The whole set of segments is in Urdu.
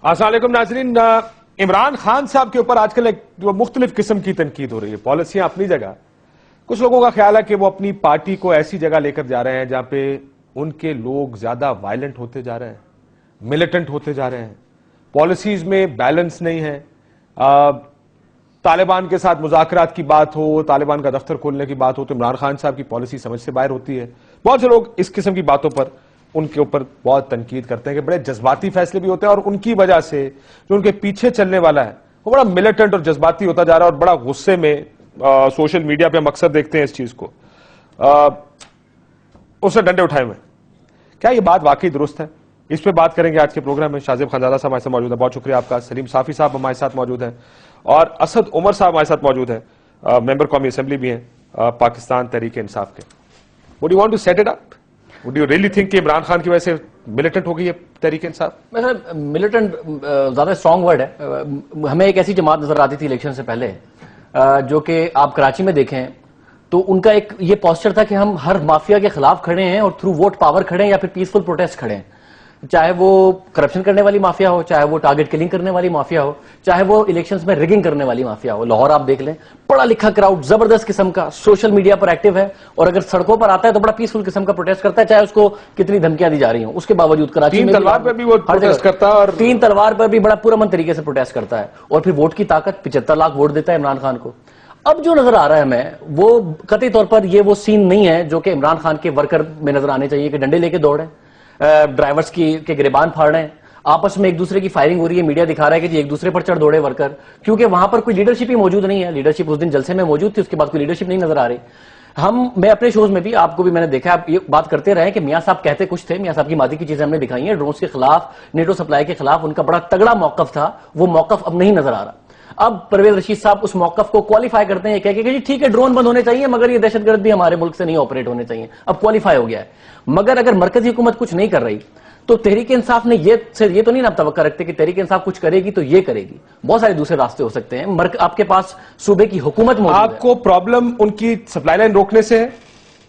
السلام علیکم ناظرین. عمران خان صاحب کے اوپر آج کل ایک مختلف قسم کی تنقید ہو رہی ہے. پالیسیاں اپنی جگہ, کچھ لوگوں کا خیال ہے کہ وہ اپنی پارٹی کو ایسی جگہ لے کر جا رہے ہیں جہاں پہ ان کے لوگ زیادہ وائلنٹ ہوتے جا رہے ہیں, ملیٹنٹ ہوتے جا رہے ہیں, پالیسیز میں بیلنس نہیں ہے. طالبان کے ساتھ مذاکرات کی بات ہو, طالبان کا دفتر کھولنے کی بات ہو تو عمران خان صاحب کی پالیسی سمجھ سے باہر ہوتی ہے. بہت سے لوگ اس قسم کی باتوں پر ان کے اوپر بہت تنقید کرتے ہیں کہ بڑے جذباتی فیصلے بھی ہوتے ہیں اور ان کی وجہ سے جو ان کے پیچھے چلنے والا ہے وہ بڑا ملیٹنٹ اور جذباتی ہوتا جا رہا ہے اور بڑا غصے میں سوشل میڈیا پہ ہم اکثر دیکھتے ہیں اس چیز کو. اس نے ڈنڈے اٹھائے ہوئے. کیا یہ بات واقعی درست ہے؟ اس پہ بات کریں گے آج کے پروگرام میں. شاہ زیب خانزادہ صاحب ہمارے ساتھ موجود ہیں, بہت شکریہ آپ کا. سلیم صافی صاحب ہمارے ساتھ موجود ہیں اور اسد عمر صاحب ہمارے ساتھ موجود ہیں, ممبر قومی اسمبلی بھی ہیں پاکستان تحریک انصاف کے. Would you want to set it up? Would you really think کہ عمران خان کی وجہ سے ملیٹنٹ ہو گئی ہے تحریک انصاف؟ ملیٹنٹ زیادہ اسٹرانگ ورڈ ہے. ہمیں ایک ایسی جماعت نظر آتی تھی الیکشن سے پہلے جو کہ آپ کراچی میں دیکھیں تو ان کا ایک یہ پوسچر تھا کہ ہم ہر مافیا کے خلاف کھڑے ہیں اور تھرو ووٹ پاور کھڑے ہیں یا پھر پیسفل پروٹیسٹ کھڑے ہیں, چاہے وہ کرپشن کرنے والی مافیا ہو, چاہے وہ ٹارگٹ کلنگ کرنے والی مافیا ہو, چاہے وہ الیکشنز میں ریگنگ کرنے والی مافیا ہو. لاہور آپ دیکھ لیں, پڑھا لکھا کراؤڈ زبردست قسم کا سوشل میڈیا پر ایکٹیو ہے اور اگر سڑکوں پر آتا ہے تو بڑا پیسفل قسم کا پروٹیسٹ کرتا ہے, چاہے اس کو کتنی دھمکیاں دی جا رہی ہوں. اس کے باوجود کراچی میں تین تلوار پہ بھی وہ پروٹیسٹ کرتا ہے اور تین تلوار پر بھی بڑا پرامن طریقے سے پروٹیسٹ کرتا ہے اور پھر ووٹ کی طاقت 75 لاکھ ووٹ دیتا ہے عمران خان کو. اب جو نظر آ رہا ہے ہمیں وہ قطعی طور پر یہ وہ سین نہیں ہے جو کہ عمران خان کے ورکر میں نظر آنے چاہیے کہ ڈنڈے لے کے دوڑے, ڈرائیورز کے گریبان پھاڑ رہے ہیں, آپس میں ایک دوسرے کی فائرنگ ہو رہی ہے, میڈیا دکھا رہا ہے کہ جی ایک دوسرے پر چڑھ دوڑے ورکر, کیونکہ وہاں پر کوئی لیڈرشپ ہی موجود نہیں ہے. لیڈرشپ اس دن جلسے میں موجود تھی, اس کے بعد کوئی لیڈرشپ نہیں نظر آ رہی. میں اپنے شوز میں بھی آپ کو بھی میں نے دیکھا, آپ یہ بات کرتے رہے کہ میاں صاحب کہتے کچھ تھے, میاں صاحب کی مادی کی چیزیں ہم نے دکھائی ہیں, ڈرونز کے خلاف, نیٹو سپلائی کے خلاف ان کا بڑا تگڑا موقف تھا, وہ موقف اب نہیں نظر آ رہا. اب پرویز رشید صاحب اس موقف کو کوالیفائی کرتے ہیں یہ کہہ کے کہ جی ٹھیک ہے ڈرون بند ہونے چاہیے مگر یہ دہشت گرد بھی ہمارے ملک سے نہیں آپریٹ ہونے چاہیے. اب کوالیفائی ہو گیا ہے. مگر اگر مرکزی حکومت کچھ نہیں کر رہی تو تحریک انصاف نے یہ تو نہیں نا توقع رکھتے کہ تحریک انصاف کچھ کرے گی تو یہ کرے گی. بہت سارے دوسرے راستے ہو سکتے ہیں. آپ کے پاس صوبے کی حکومت موجود ہے. آپ کو پرابلم ان کی سپلائی لائن روکنے سے ہے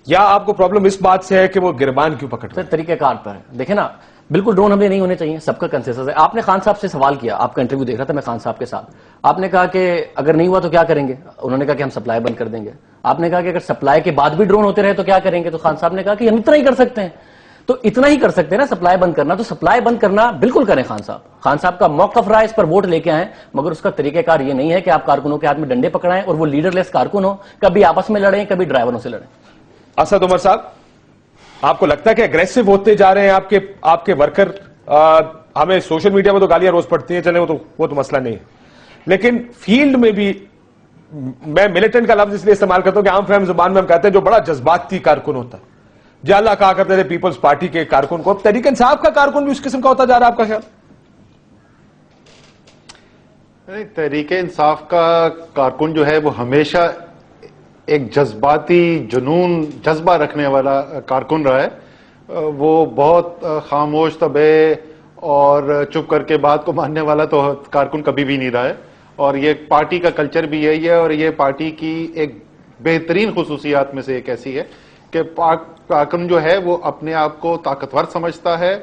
یا آپ کو پرابلم اس بات سے ہے کہ وہ گربان کیوں پکڑتے ہیں؟ طریقہ کار پر ہے. دیکھیں نا, بالکل ڈرون حملے نہیں ہونے چاہیے, سب کا کنسنسس ہے. آپ نے خان صاحب سے سوال کیا, آپ کا انٹرویو دیکھ رہا تھا میں خان صاحب کے ساتھ, آپ نے کہا کہ اگر نہیں ہوا تو کیا کریں گے؟ انہوں نے کہا کہ ہم سپلائی بند کر دیں گے. آپ نے کہا کہ اگر سپلائی کے بعد بھی ڈرون ہوتے رہے تو کیا کریں گے؟ تو خان صاحب نے کہا کہ ہم اتنا ہی کر سکتے ہیں. تو اتنا ہی کر سکتے ہیں نا سپلائی بند کرنا, تو سپلائی بند کرنا بالکل کریں خان صاحب. خان صاحب کا موقف رہا, اس پر ووٹ لے کے آئیں, مگر اس کا طریقہ کار یہ نہیں ہے کہ آپ کارکنوں کے ہاتھ میں ڈنڈے پکڑائیں اور وہ لیڈر لیس کارکن ہو, کبھی آپس میں لڑیں کبھی ڈرائیوروں سے لڑیں. اسد عمر صاحب, آپ کو لگتا ہے کہ اگریسو ہوتے جا رہے ہیں آپ کے ورکر؟ ہمیں سوشل میڈیا میں تو گالیاں روز پڑتی ہیں, چلیں وہ تو مسئلہ نہیں ہے, لیکن فیلڈ میں بھی میں ملیٹنٹ کا لفظ اس لیے استعمال کرتا ہوں کہ عام فہم زبان میں ہم کہتے ہیں جو بڑا جذباتی کارکن ہوتا ہے. جالا کہا کرتے تھے پیپلز پارٹی کے کارکن کو, اب تحریک انصاف کا کارکن بھی اس قسم کا ہوتا جا رہا ہے, آپ کا خیال؟ تحریک انصاف کا کارکن جو ہے وہ ہمیشہ ایک جذباتی جذبہ رکھنے والا کارکن رہا ہے. وہ بہت خاموش طبع اور چپ کر کے بات کو ماننے والا تو کارکن کبھی بھی نہیں رہا ہے, اور یہ پارٹی کا کلچر بھی یہی ہے, اور یہ پارٹی کی ایک بہترین خصوصیات میں سے ایک ایسی ہے کہ کارکن جو ہے وہ اپنے آپ کو طاقتور سمجھتا ہے,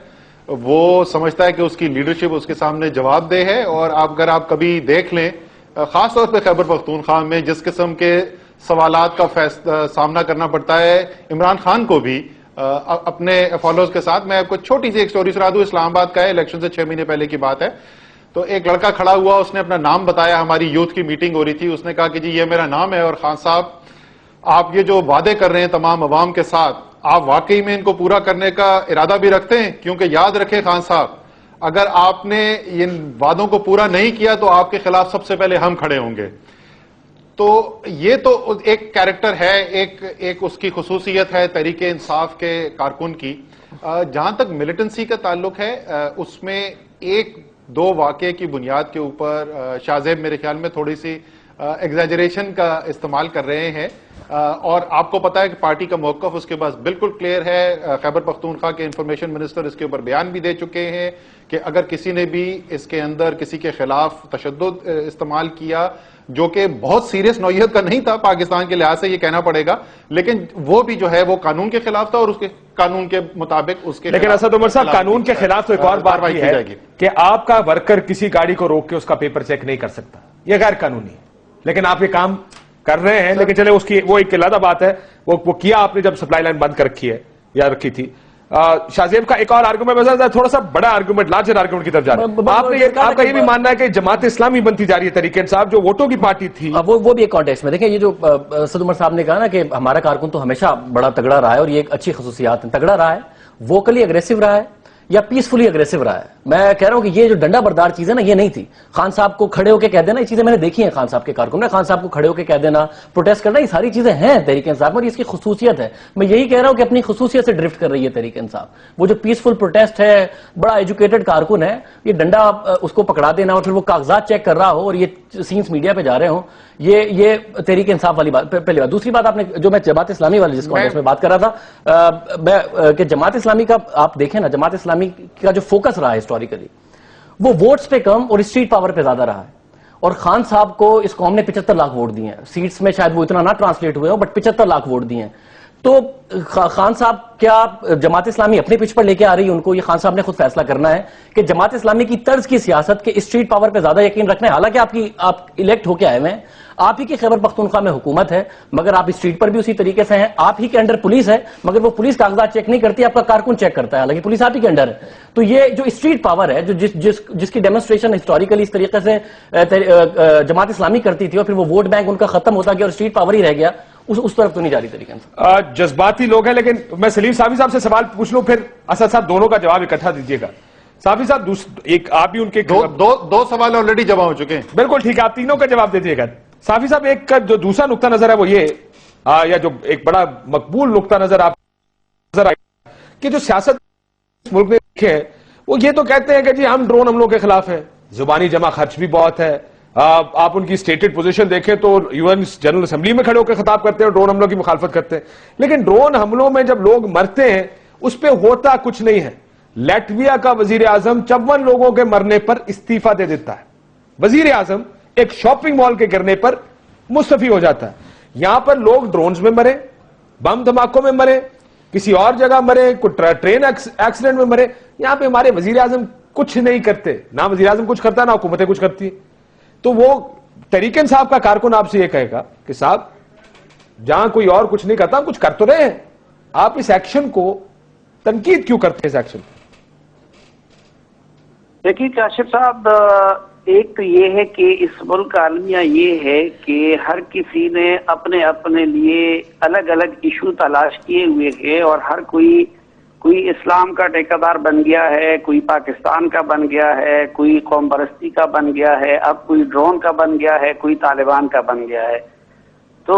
وہ سمجھتا ہے کہ اس کی لیڈرشپ اس کے سامنے جواب دہ ہے. اور اگر آپ کبھی دیکھ لیں, خاص طور پہ خیبر پختونخوا میں جس قسم کے سوالات کا سامنا کرنا پڑتا ہے عمران خان کو بھی اپنے فالوز کے ساتھ. میں آپ کو چھوٹی سی ایک سٹوری سنا دوں, اسلام آباد کا ہے, الیکشن سے 6 مہینے پہلے کی بات ہے. تو ایک لڑکا کھڑا ہوا, اس نے اپنا نام بتایا, ہماری یوتھ کی میٹنگ ہو رہی تھی, اس نے کہا کہ جی یہ میرا نام ہے, اور خان صاحب آپ یہ جو وعدے کر رہے ہیں تمام عوام کے ساتھ, آپ واقعی میں ان کو پورا کرنے کا ارادہ بھی رکھتے ہیں؟ کیونکہ یاد رکھیں خان صاحب, اگر آپ نے ان وعدوں کو پورا نہیں کیا تو آپ کے خلاف سب سے پہلے ہم کھڑے ہوں گے. تو یہ تو ایک کیریکٹر ہے, ایک اس کی خصوصیت ہے تحریک انصاف کے کارکن کی. جہاں تک ملیٹنسی کا تعلق ہے, اس میں ایک دو واقعے کی بنیاد کے اوپر شاہ زیب میرے خیال میں تھوڑی سی ایگزیجریشن کا استعمال کر رہے ہیں, اور آپ کو پتا ہے کہ پارٹی کا موقف اس کے پاس بالکل کلیئر ہے. خیبر پختونخوا کے انفارمیشن منسٹر اس کے اوپر بیان بھی دے چکے ہیں کہ اگر کسی نے بھی اس کے اندر کسی کے خلاف تشدد استعمال کیا جو کہ بہت سیریس نوعیت کا نہیں تھا پاکستان کے لحاظ سے، یہ کہنا پڑے گا، لیکن وہ بھی جو ہے وہ قانون کے خلاف تھا اور اس کے قانون کے مطابق اس کے لیکن اسد عمر صاحب قانون کے خلاف تو ایک اور بات یہ ہے کہ آپ کا ورکر کسی گاڑی کو روک کے اس کا پیپر چیک نہیں کر سکتا، یہ غیر قانونی ہے، لیکن آپ یہ کام کر رہے ہیں. لیکن چلے اس کی وہ ایک علیحدہ بات ہے، وہ کیا آپ نے جب سپلائی لائن بند کر رکھی ہے یا رکھی تھی. شاہ زیب کا ایک اور آرگومنٹ تھوڑا سا بڑا آرگومنٹ، لارجر آرگومنٹ کی طرف جا رہا ہے. آپ کا یہ بھی ماننا ہے کہ جماعت اسلامی بنتی جا رہی ہے طریقے انصاف جو ووٹوں کی پارٹی تھی، وہ بھی ایک کانٹیکسٹ میں دیکھیں. یہ جو اسد عمر صاحب نے کہا نا کہ ہمارا کارکن تو ہمیشہ بڑا تگڑا رہا ہے اور یہ ایک اچھی خصوصیات ہے، تگڑا رہا ہے، ووکلی اگریسو رہا ہے یا پیسفلی اگریسو رہا ہے. میں کہہ رہا ہوں کہ یہ جو ڈنڈا بردار چیز ہے نا، یہ نہیں تھی. خان صاحب کو کھڑے ہو کے کہہ دینا، یہ چیزیں میں نے دیکھی ہیں خان صاحب کے کارکن میں، خان صاحب کو کھڑے ہو کے کہہ دینا، پروٹیسٹ کرنا، یہ ساری چیزیں ہیں تحریک انصاف میں اور اس کی خصوصیت ہے. میں یہی کہہ رہا ہوں کہ اپنی خصوصیت سے ڈرفٹ کر رہی ہے تحریک انصاف. وہ جو پیسفل پروٹیسٹ ہے، بڑا ایجوکیٹڈ کارکن ہے، یہ ڈنڈا اس کو پکڑا دینا اور پھر وہ کاغذات چیک کر رہا ہو اور یہ سینس میڈیا پہ جا رہے ہوں، یہ تحریک انصاف والی بات. پہلی بات. دوسری بات، آپ نے جو میں جماعت اسلامی والی جس کانٹیکسٹ میں بات کر رہا تھا کہ جماعت اسلامی کا آپ دیکھیں نا، جماعت اسلامی کا جو فوکس رہا ہے ہسٹوریکلی وہ ووٹس پہ کم اور اسٹریٹ پاور پہ زیادہ رہا ہے. اور خان صاحب کو اس قوم نے 75 لاکھ ووٹ دیے ہیں. سیٹس میں شاید وہ اتنا نہ ٹرانسلیٹ ہوئے ہو بٹ 75 لاکھ ووٹ دیے ہیں. تو خان صاحب کیا جماعت اسلامی اپنے پچ پر لے کے آ رہی ہے ان کو؟ یہ خان صاحب نے خود فیصلہ کرنا ہے کہ جماعت اسلامی کی طرز کی سیاست کے اسٹریٹ پاور پہ زیادہ یقین رکھنا ہے. حالانکہ آپ الیکٹ ہو کے آئے ہوئے ہیں، آپ ہی کی خیبر پختونخوا میں حکومت ہے، مگر آپ اسٹریٹ پر بھی اسی طریقے سے ہیں. آپ ہی کے انڈر پولیس ہے، مگر وہ پولیس کاغذات چیک نہیں کرتی، آپ کا کارکن چیک کرتا ہے، حالانکہ پولیس آپ ہی کے انڈر ہے. تو یہ جو اسٹریٹ پاور ہے، جو جس کی ڈیمونسٹریشن ہسٹوریکلی اس طریقے سے جماعت اسلامی کرتی تھی اور پھر وہ ووٹ بینک ان کا ختم ہوتا گیا اور اسٹریٹ پاور ہی رہ گیا، اس طرف تو نہیں جا رہی طریقے سے. جذباتی لوگ ہیں. لیکن میں سلیم صاحب سے سوال پوچھ لوں، پھر اسد صاحب دونوں کا جواب اکٹھا دیجیے گا. صافی صاحب ایک آپ بھی ان کے دو سوال آلریڈی جمع ہو چکے ہیں. بالکل ٹھیک ہے، آپ تینوں کا جواب دیجیے گا. صافی صاحب ایک جو دوسرا نقطہ نظر ہے وہ یہ، یا جو ایک بڑا مقبول نقطہ نظر آپ نظر آئے کہ جو سیاست ملک نے دیکھے ہیں وہ یہ تو کہتے ہیں کہ جی ہم ڈرون حملوں کے خلاف ہیں، زبانی جمع خرچ بھی بہت ہے. آپ ان کی اسٹیٹڈ پوزیشن دیکھیں تو UN جنرل اسمبلی میں کھڑے ہو کے خطاب کرتے ہیں، ڈرون حملوں کی مخالفت کرتے ہیں. لیکن ڈرون حملوں میں جب لوگ مرتے ہیں اس پہ ہوتا کچھ نہیں ہے. لیٹویا کا وزیر اعظم 54 لوگوں کے مرنے پر استعفیٰ دے دیتا ہے. وزیر اعظم ایک شاپنگ مال کے گرنے پر مستعفی ہو جاتا ہے. یہاں پر لوگ ڈرونز میں مرے، بم دھماکوں میں مرے، کسی اور جگہ مرے، ٹرین ایکسیڈنٹ میں مرے. یہاں پہ ہمارے وزیر اعظم کچھ نہیں کرتے، نہ وزیر اعظم کچھ کرتا نہ حکومتیں کچھ کرتی. تو وہ تحریک انصاف کا کارکن آپ سے یہ کہے گا کہ صاحب جہاں کوئی اور کچھ نہیں کرتا ہم کچھ کر تو رہے ہیں، آپ اس ایکشن کو تنقید کیوں کرتے ہیں؟ اس ایکشن دیکھیے کاشف صاحب، ایک تو یہ ہے کہ اس ملک کا المیہ یہ ہے کہ ہر کسی نے اپنے اپنے لیے الگ الگ ایشو تلاش کیے ہوئے ہیں اور ہر کوئی اسلام کا ٹھیکیدار بن گیا ہے، کوئی پاکستان کا بن گیا ہے، کوئی قوم پرستی کا بن گیا ہے، اب کوئی ڈرون کا بن گیا ہے، کوئی طالبان کا بن گیا ہے. تو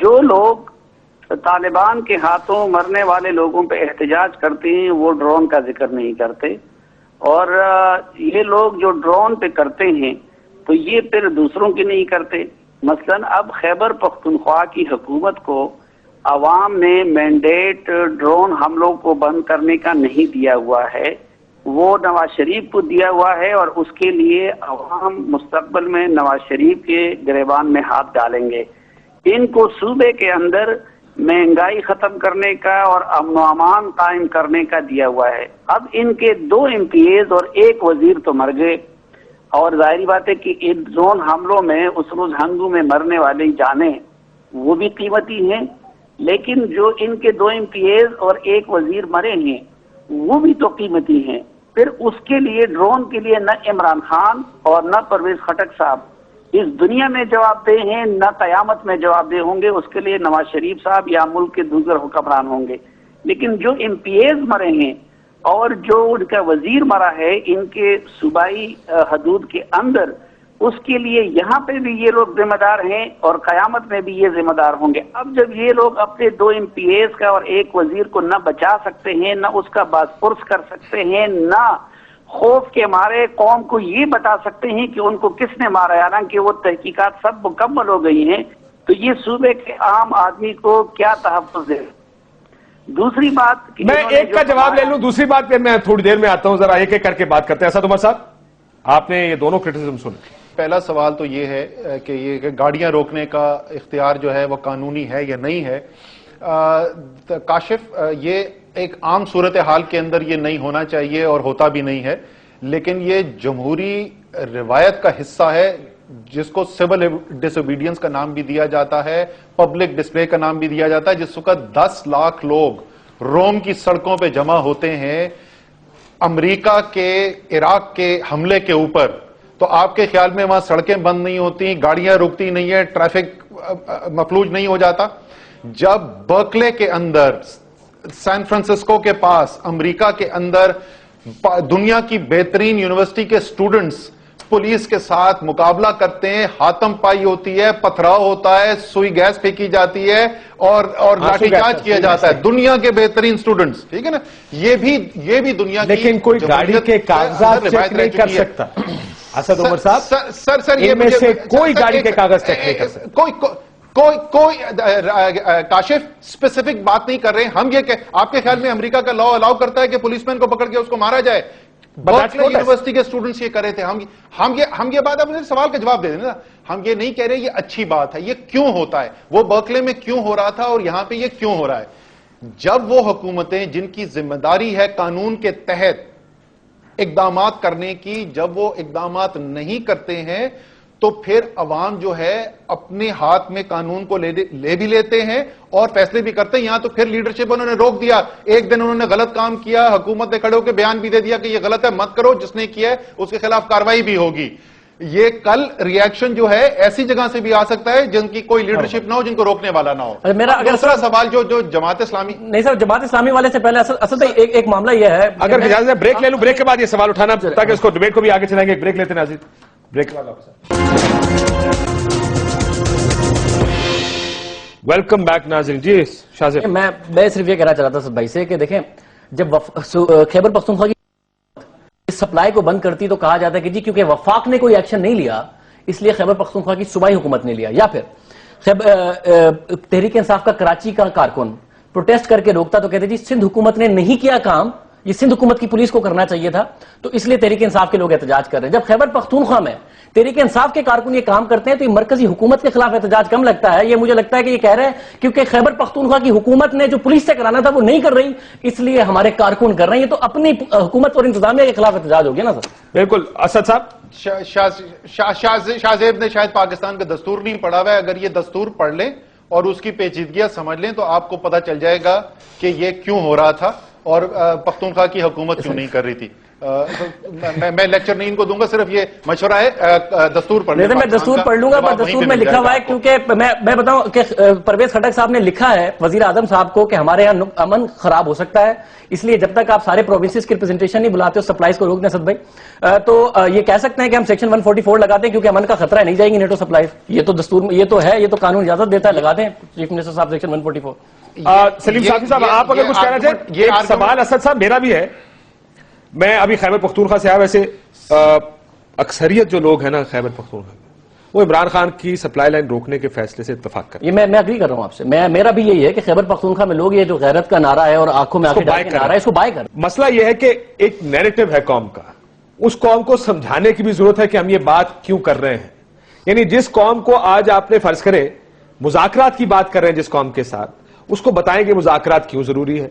جو لوگ طالبان کے ہاتھوں مرنے والے لوگوں پہ احتجاج کرتے ہیں وہ ڈرون کا ذکر نہیں کرتے، اور یہ لوگ جو ڈرون پہ کرتے ہیں تو یہ پھر دوسروں کی نہیں کرتے. مثلا اب خیبر پختونخوا کی حکومت کو عوام نے مینڈیٹ ڈرون حملوں کو بند کرنے کا نہیں دیا ہوا ہے، وہ نواز شریف کو دیا ہوا ہے، اور اس کے لیے عوام مستقبل میں نواز شریف کے گریبان میں ہاتھ ڈالیں گے. ان کو صوبے کے اندر مہنگائی ختم کرنے کا اور امن و امان قائم کرنے کا دیا ہوا ہے. اب ان کے 2 MPAs اور 1 وزیر تو مر گئے، اور ظاہری بات ہے کہ ان ڈرون حملوں میں اس روز ہنگو میں مرنے والے جانیں وہ بھی قیمتی ہیں، لیکن جو ان کے 2 MPAs اور 1 وزیر مرے ہیں وہ بھی تو قیمتی ہیں. پھر اس کے لیے ڈرون کے لیے نہ عمران خان اور نہ پرویز خٹک صاحب اس دنیا میں جواب دہ ہیں، نہ قیامت میں جواب دہ ہوں گے. اس کے لیے نواز شریف صاحب یا ملک کے دوسرے حکمران ہوں گے. لیکن جو MPAs مرے ہیں اور جو ان کا وزیر مرا ہے ان کے صوبائی حدود کے اندر، اس کے لیے یہاں پہ بھی یہ لوگ ذمہ دار ہیں اور قیامت میں بھی یہ ذمہ دار ہوں گے. اب جب یہ لوگ اپنے 2 MPAs کا اور 1 وزیر کو نہ بچا سکتے ہیں، نہ اس کا باز پرس کر سکتے ہیں، نہ خوف کے مارے قوم کو یہ بتا سکتے ہیں کہ ان کو کس نے مارا، حالانکہ وہ تحقیقات سب مکمل ہو گئی ہیں، تو یہ صوبے کے عام آدمی کو کیا تحفظ دے. دوسری بات، میں ایک کا جواب لے لوں، دوسری بات پھر میں تھوڑی دیر میں آتا ہوں، ذرا ایک ایک کر کے بات کرتے ہیں. اسد عمر صاحب، آپ نے یہ دونوں کرٹیسزم سنے. پہلا سوال تو یہ ہے کہ گاڑیاں روکنے کا اختیار جو ہے وہ قانونی ہے یا نہیں ہے. کاشف، یہ ایک عام صورتحال کے اندر یہ نہیں ہونا چاہیے اور ہوتا بھی نہیں ہے، لیکن یہ جمہوری روایت کا حصہ ہے جس کو سول ڈس اوبیڈینس کا نام بھی دیا جاتا ہے، پبلک ڈسپلے کا نام بھی دیا جاتا ہے. جس وقت 10 لاکھ لوگ روم کی سڑکوں پہ جمع ہوتے ہیں امریکہ کے عراق کے حملے کے اوپر، تو آپ کے خیال میں وہاں سڑکیں بند نہیں ہوتی، گاڑیاں رکتی نہیں ہیں، ٹریفک مفلوج نہیں ہو جاتا؟ جب برکلے کے اندر، سان فرانسسکو کے پاس، امریکہ کے اندر دنیا کی بہترین یونیورسٹی کے سٹوڈنٹس پولیس کے ساتھ مقابلہ کرتے ہیں، ہاتم پائی ہوتی ہے، پتھراؤ ہوتا ہے، سوئی گیس پھینکی جاتی ہے اور لاٹھی چارج کیا جاتا ہے، دنیا کے بہترین سٹوڈنٹس، ٹھیک ہے نا، یہ بھی دنیا کی، لیکن کوئی گاڑی کے کاغذات چیک نہیں کر سکتا. اسد عمر صاحب، سر یہ ان میں سے کوئی گاڑی کے کاغذ چیک نہیں کر سکتا. کوئی کاشف اسپیسیفک بات نہیں کر رہے. ہم یہ کہ آپ کے خیال میں امریکہ کا لا الاؤ کرتا ہے کہ پولیس مین کو پکڑ کے اس کو مارا جائے؟ برکلے یونیورسٹی کے اسٹوڈنٹس یہ کر رہے تھے. ہم یہ بات، آپ مجھے سوال کا جواب دے دیں نا. ہم یہ نہیں کہہ رہے یہ اچھی بات ہے، یہ کیوں ہوتا ہے، وہ برکلے میں کیوں ہو رہا تھا اور یہاں پہ یہ کیوں ہو رہا ہے؟ جب وہ حکومتیں جن کی ذمہ داری ہے قانون کے تحت اقدامات کرنے کی، جب وہ اقدامات نہیں کرتے ہیں تو پھر عوام جو ہے اپنے ہاتھ میں قانون کو لے بھی لیتے ہیں اور فیصلے بھی کرتے ہیں. یہاں تو پھر لیڈرشپ انہوں نے روک دیا. ایک دن انہوں نے غلط کام کیا، حکومت نے کھڑے ہو کے بیان بھی دے دیا کہ یہ غلط ہے، مت کرو، جس نے کیا ہے اس کے خلاف کارروائی بھی ہوگی. یہ کل ریاکشن جو ہے ایسی جگہ سے بھی آ سکتا ہے جن کی کوئی لیڈرشپ نہ ہو، جن کو روکنے والا نہ ہو. میرا دوسرا سوال جو جماعت اسلامی، نہیں سر، جماعت اسلامی والے سے پہلے اصل ایک معاملہ یہ ہے، اگر اجازت ہے بریک لے لوں، بریک کے بعد یہ سوال اٹھانا تاکہ اس کو ڈیبیٹ کو بھی آگے چلائیں گے. ایک بریک لیتے ہیں ناظرین، بریک کے بعد واپس. ویلکم بیک ناظرین. جی شاہ زیب، میں صرف یہ کہنا چاہ رہا تھا بھائی سے کہ دیکھیں، جب خیبر پختونخوا کی سپلائی کو بند کرتی تو کہا جاتا ہے کہ جی کیونکہ وفاق نے کوئی ایکشن نہیں لیا اس لیے خیبر پختونخوا کی صوبائی حکومت نے لیا. یا پھر تحریک انصاف کا کراچی کا کارکن پروٹیسٹ کر کے روکتا تو کہتے جی سندھ حکومت نے نہیں کیا کام، یہ سندھ حکومت کی پولیس کو کرنا چاہیے تھا، تو اس لیے تحریک انصاف کے لوگ احتجاج کر رہے ہیں. جب خیبر پختونخوا میں تحریک انصاف کے کارکن یہ کام کرتے ہیں تو یہ مرکزی حکومت کے خلاف احتجاج کم لگتا ہے. یہ مجھے لگتا ہے کہ یہ کہہ رہے ہیں کیونکہ خیبر پختونخوا کی حکومت نے جو پولیس سے کرانا تھا وہ نہیں کر رہی، اس لیے ہمارے کارکن کر رہے ہیں. یہ تو اپنی حکومت اور انتظامیہ کے خلاف احتجاج ہو گیا نا سر. بالکل. اسد صاحب، شاہ زیب نے شاید پاکستان کا دستور نہیں پڑھا ہوا ہے. اگر یہ دستور پڑھ لیں اور اس کی پیچیدگیاں سمجھ لیں تو آپ کو پتہ چل جائے گا کہ یہ کیوں ہو رہا تھا اور پختونخوا کی حکومت کیوں نہیں کر رہی تھی. میں لیکچر نہیں ان کو دوں گا، صرف یہ مشورہ ہے دستور پڑھ لیں. میں دستور پڑھ لوں گا، پر دستور میں لکھا ہوا ہے، کیونکہ میں بتاؤں کہ پرویز خٹک صاحب نے لکھا ہے وزیر اعظم صاحب کو کہ ہمارے یہاں امن خراب ہو سکتا ہے، اس لیے جب تک آپ سارے پروونسز کی ریپرزنٹیشن نہیں بلاتے ہو سپلائیز کو روک دیں. اسد بھائی تو یہ کہہ سکتے ہیں کہ ہم سیکشن 144 لگاتے ہیں کیونکہ امن کا خطرہ ہے، نہیں جائیں گی نیٹو سپلائیز. یہ تو دستور میں، یہ تو ہے، یہ تو قانون اجازت دیتا ہے، لگا دیں چیف منسٹر صاحب سیکشن 144. سلیم صافی صاحب، آپ اگر کچھ کہنا چاہیں. یہ سوال اسد صاحب میرا بھی ہے. میں ابھی خیبر پختونخوا سے آیا. ویسے اکثریت جو لوگ ہیں نا خیبر پختونخوا میں، وہ عمران خان کی سپلائی لائن روکنے کے فیصلے سے اتفاق کرتے ہیں. یہ میں اگری کر رہا ہوں آپ سے. میرا بھی یہی ہے کہ خیبر پختونخوا میں لوگ یہ جو غیرت کا نعرہ ہے اور آنکھوں میں آنکھیں ڈال کے نعرہ ہے، اس کو بائے کر. مسئلہ یہ ہے کہ ایک نیریٹو ہے قوم کا، اس قوم کو سمجھانے کی بھی ضرورت ہے کہ ہم یہ بات کیوں کر رہے ہیں. یعنی جس قوم کو آج آپ نے فرض کرے مذاکرات کی بات کر رہے ہیں جس قوم کے ساتھ، اس کو بتائیں کہ مذاکرات کیوں ضروری ہے.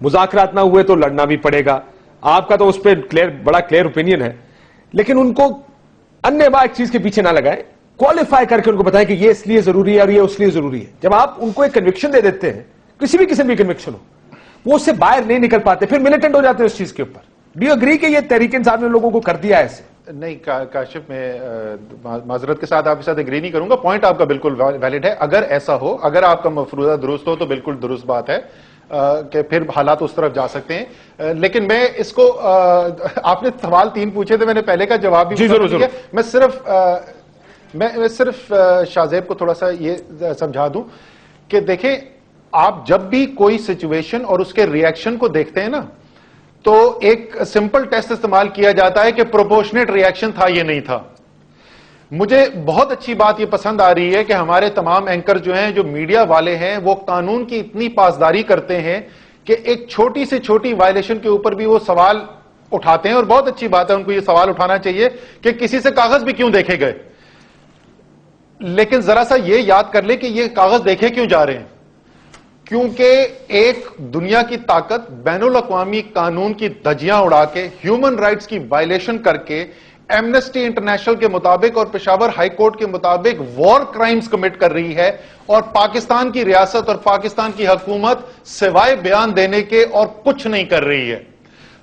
مذاکرات نہ ہوئے تو لڑنا بھی پڑے گا. آپ کا تو اس پہ بڑا کلیئر اوپینین ہے، لیکن ان کو انیہ ایک چیز کے پیچھے نہ لگائیں، کوالیفائی کر کے ان کو بتائیں کہ یہ اس لیے ضروری ہے اور یہ اس لیے ضروری ہے. جب آپ ان کو ایک کنوکشن دے دیتے ہیں، کسی بھی قسم کی کنوکشن ہو، وہ اس سے باہر نہیں نکل پاتے، پھر ملیٹنٹ ہو جاتے ہیں اس چیز کے اوپر. ڈو یو اگری کہ یہ تحریک انصاف نے لوگوں کو کر دیا ایسے؟ نہیں کاشف، میں معذرت کے ساتھ آپ کے ساتھ اگری نہیں کروں گا. پوائنٹ آپ کا بالکل ویلڈ ہے. اگر ایسا ہو، اگر آپ کا مفروضہ درست ہو تو بالکل درست بات ہے کہ پھر حالات اس طرف جا سکتے ہیں. لیکن میں اس کو، آپ نے سوال 3 پوچھے تھے، میں نے پہلے کا جواب بھی دیا. میں صرف شاہ زیب کو تھوڑا سا یہ سمجھا دوں کہ دیکھیں، آپ جب بھی کوئی سچویشن اور اس کے ریاکشن کو دیکھتے ہیں نا، تو ایک سمپل ٹیسٹ استعمال کیا جاتا ہے کہ پروپورشنیٹ ریاکشن تھا یہ نہیں تھا. مجھے بہت اچھی بات یہ پسند آ رہی ہے کہ ہمارے تمام اینکر جو ہیں، جو میڈیا والے ہیں، وہ قانون کی اتنی پاسداری کرتے ہیں کہ ایک چھوٹی سے چھوٹی وائلیشن کے اوپر بھی وہ سوال اٹھاتے ہیں. اور بہت اچھی بات ہے، ان کو یہ سوال اٹھانا چاہیے کہ کسی سے کاغذ بھی کیوں دیکھے گئے. لیکن ذرا سا یہ یاد کر لیں کہ یہ کاغذ دیکھے کیوں جا رہے ہیں؟ کیونکہ ایک دنیا کی طاقت بین الاقوامی قانون کی دھجیاں اڑا کے، ہیومن رائٹس کی وائلیشن کر کے، ایمنسٹی انٹرنیشنل کے مطابق اور پشاور ہائی کورٹ کے مطابق وار کرائمز کمٹ کر رہی ہے، اور پاکستان کی ریاست اور پاکستان کی حکومت سوائے بیان دینے کے اور کچھ نہیں کر رہی ہے.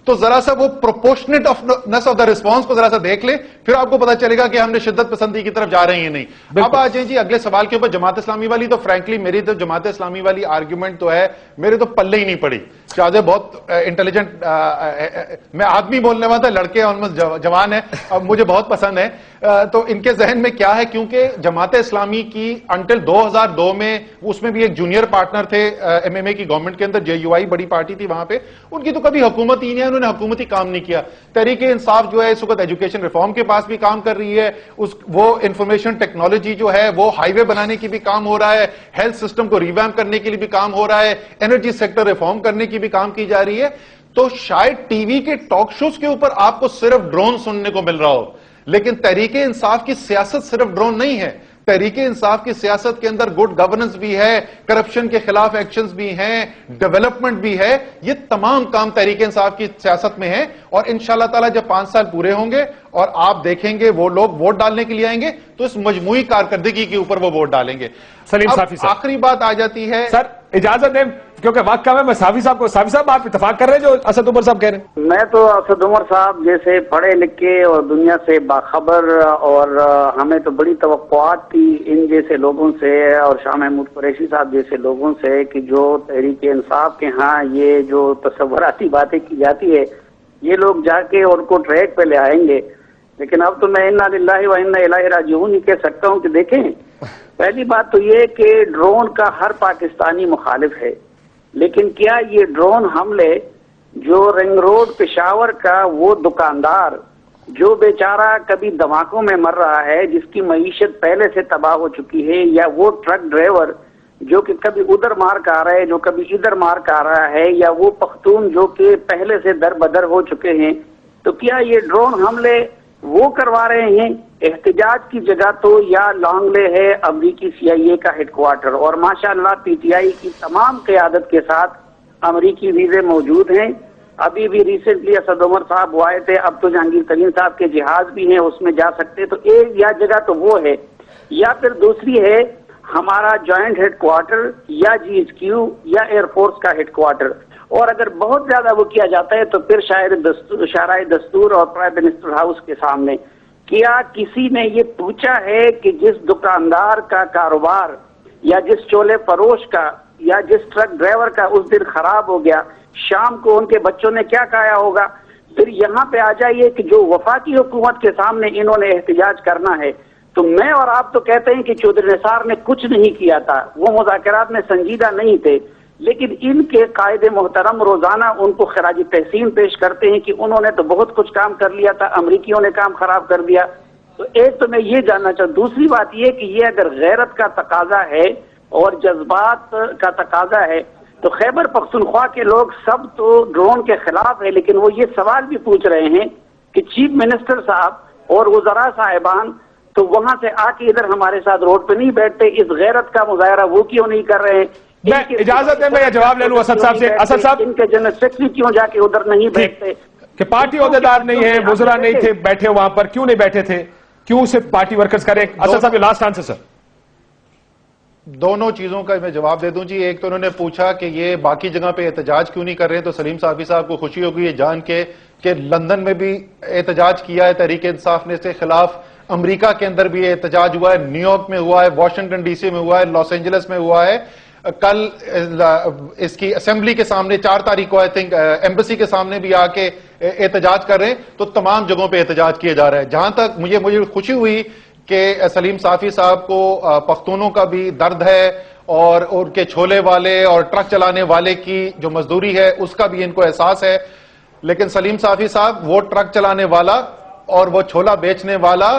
تو ذرا سا وہ پروپورشنیٹنس آف دا رسپانس کو ذرا سا دیکھ لیں، پھر آپ کو پتا چلے گا کہ ہم نے شدت پسندی کی طرف جا رہے ہیں نہیں. اب آ جائیں جی اگلے سوال کے اوپر. جماعت اسلامی والی تو فرینکلی میری تو جماعت اسلامی والی آرگیومنٹ تو ہے میرے تو پلے ہی نہیں پڑی. شاہد بہت انٹیلیجنٹ، میں آدمی بولنے والا تھا، لڑکے آلموسٹ جوان ہیں، اب مجھے بہت پسند ہے. تو ان کے ذہن میں کیا ہے، کیونکہ جماعت اسلامی کی انٹل 2002 میں اس میں بھی ایک جونیئر پارٹنر تھے ایم ایم اے کی گورنمنٹ کے اندر، جے یو آئی بڑی پارٹی تھی وہاں پہ، ان کی تو کبھی حکومت ہی نہیں ہے، انہوں نے حکومتی کام نہیں کیا. تحریک انصاف جو ہے اس وقت ایجوکیشن ریفارم کے پاس بھی کام کر رہی ہے، وہ انفارمیشن ٹیکنالوجی جو ہے وہ ہائی وے بنانے کی بھی کام ہو رہا ہے، ہیلتھ سسٹم کو ریویمپ کرنے کے لیے بھی کام ہو رہا ہے، انرجی سیکٹر ریفارم کرنے کی بھی کام کی جا رہی ہے. تو شاید ٹی وی کے ٹاک شوز کے اوپر آپ کو صرف ڈرون سننے کو مل رہا ہو، لیکن تحریک انصاف کی سیاست صرف ڈرون نہیں ہے. تحریک انصاف کی سیاست کے اندر گڈ گورننس بھی ہے، کرپشن کے خلاف ایکشنز بھی ہیں، ڈیولپمنٹ بھی ہے. یہ تمام کام تحریک انصاف کی سیاست میں ہیں، اور انشاءاللہ تعالی جب 5 سال پورے ہوں گے اور آپ دیکھیں گے وہ لوگ ووٹ ڈالنے کے لیے آئیں گے تو اس مجموعی کارکردگی کے اوپر وہ ووٹ ڈالیں گے. سلیم صافی صاحب، آخری بات آ جاتی ہے سر اجازت دیں کیونکہ وقت کم ہے. میں صافی صاحب آپ اتفاق کر رہے ہیں جو اسد عمر صاحب کہہ رہے ہیں؟ میں تو اسد عمر صاحب جیسے پڑھے لکھے اور دنیا سے باخبر، اور ہمیں تو بڑی توقعات تھی ان جیسے لوگوں سے اور شاہ محمود قریشی صاحب جیسے لوگوں سے کہ جو تحریک انصاف کے ہاں یہ جو تصوراتی باتیں کی جاتی ہے یہ لوگ جا کے ان کو ٹریک پہ لے آئیں گے. لیکن اب تو میں انا للہ و انا الیہ راجعون ہی کہہ سکتا ہوں کہ دیکھیں، پہلی بات تو یہ کہ ڈرون کا ہر پاکستانی مخالف ہے، لیکن کیا یہ ڈرون حملے جو رنگ روڈ پشاور کا وہ دکاندار جو بیچارہ کبھی دھماکوں میں مر رہا ہے، جس کی معیشت پہلے سے تباہ ہو چکی ہے، یا وہ ٹرک ڈرائیور جو کہ کبھی ادھر مار کا آ رہا ہے جو کبھی ادھر مار کا آ رہا ہے، یا وہ پختون جو کہ پہلے سے در بدر ہو چکے ہیں، تو کیا یہ ڈرون حملے وہ کروا رہے ہیں؟ احتجاج کی جگہ تو یا لانگ لے ہے امریکی سی آئی اے کا ہیڈ کوارٹر، اور ماشاءاللہ پی ٹی آئی کی تمام قیادت کے ساتھ امریکی ویزے موجود ہیں. ابھی بھی ریسنٹلی اسد عمر صاحب وہ آئے تھے، اب تو جہانگیر ترین صاحب کے جہاز بھی ہیں اس میں جا سکتے. تو ایک یا جگہ تو وہ ہے، یا پھر دوسری ہے ہمارا جوائنٹ ہیڈ کوارٹر یا جی ایچ کیو یا ایئر فورس کا ہیڈ کوارٹر. اور اگر بہت زیادہ وہ کیا جاتا ہے تو پھر شاہراہ دستور اور پرائم منسٹر ہاؤس کے سامنے. کیا کسی نے یہ پوچھا ہے کہ جس دکاندار کا کاروبار یا جس چولے فروش کا یا جس ٹرک ڈرائیور کا اس دن خراب ہو گیا، شام کو ان کے بچوں نے کیا کھایا ہوگا؟ پھر یہاں پہ آ جائیے کہ جو وفاقی حکومت کے سامنے انہوں نے احتجاج کرنا ہے، تو میں اور آپ تو کہتے ہیں کہ چودھری نثار نے کچھ نہیں کیا تھا، وہ مذاکرات میں سنجیدہ نہیں تھے، لیکن ان کے قائد محترم روزانہ ان کو خراج تحسین پیش کرتے ہیں کہ انہوں نے تو بہت کچھ کام کر لیا تھا، امریکیوں نے کام خراب کر دیا. تو ایک تو میں یہ جاننا چاہتا ہوں. دوسری بات یہ کہ یہ اگر غیرت کا تقاضا ہے اور جذبات کا تقاضا ہے تو خیبر پختونخوا کے لوگ سب تو ڈرون کے خلاف ہے، لیکن وہ یہ سوال بھی پوچھ رہے ہیں کہ چیف منسٹر صاحب اور وزراء صاحبان تو وہاں سے آ کے ادھر ہمارے ساتھ روڈ پہ نہیں بیٹھتے، اس غیرت کا مظاہرہ وہ کیوں نہیں کر رہے ہیں؟ میں اجازت ہے میں یہ جواب لے لوں اسد صاحب سے. اسد صاحب، ان کے جنرل سیکرٹری کیوں جا کے ادھر نہیں بیٹھتے کہ پارٹی عہدیدار نہیں ہے، وزراء نہیں تھے بیٹھے وہاں پر، کیوں نہیں بیٹھے تھے؟ کیوں صرف پارٹی ورکرز کریں؟ اسد صاحب لاسٹ آنسر سر. دونوں چیزوں کا میں جواب دے دوں جی. ایک تو انہوں نے پوچھا کہ یہ باقی جگہ پہ احتجاج کیوں نہیں کر رہے ہیں، تو سلیم صافی صاحب کو خوشی ہوگی یہ جان کے کہ لندن میں بھی احتجاج کیا ہے تحریک انصاف نے اس کے خلاف، امریکہ کے اندر بھی احتجاج ہوا ہے، نیو یارک میں ہوا ہے، واشنگٹن ڈی سی میں ہوا ہے، لاس اینجلس میں ہوا ہے. کل اس کی اسمبلی کے سامنے 4 تاریخ کو آئی تھنک ایمبیسی کے سامنے بھی آ کے احتجاج کر رہے ہیں. تو تمام جگہوں پہ احتجاج کیا جا رہا ہے. جہاں تک مجھے خوشی ہوئی کہ سلیم صافی صاحب کو پختونوں کا بھی درد ہے اور ان کے چھولے والے اور ٹرک چلانے والے کی جو مزدوری ہے اس کا بھی ان کو احساس ہے. لیکن سلیم صافی صاحب وہ ٹرک چلانے والا اور وہ چھولا بیچنے والا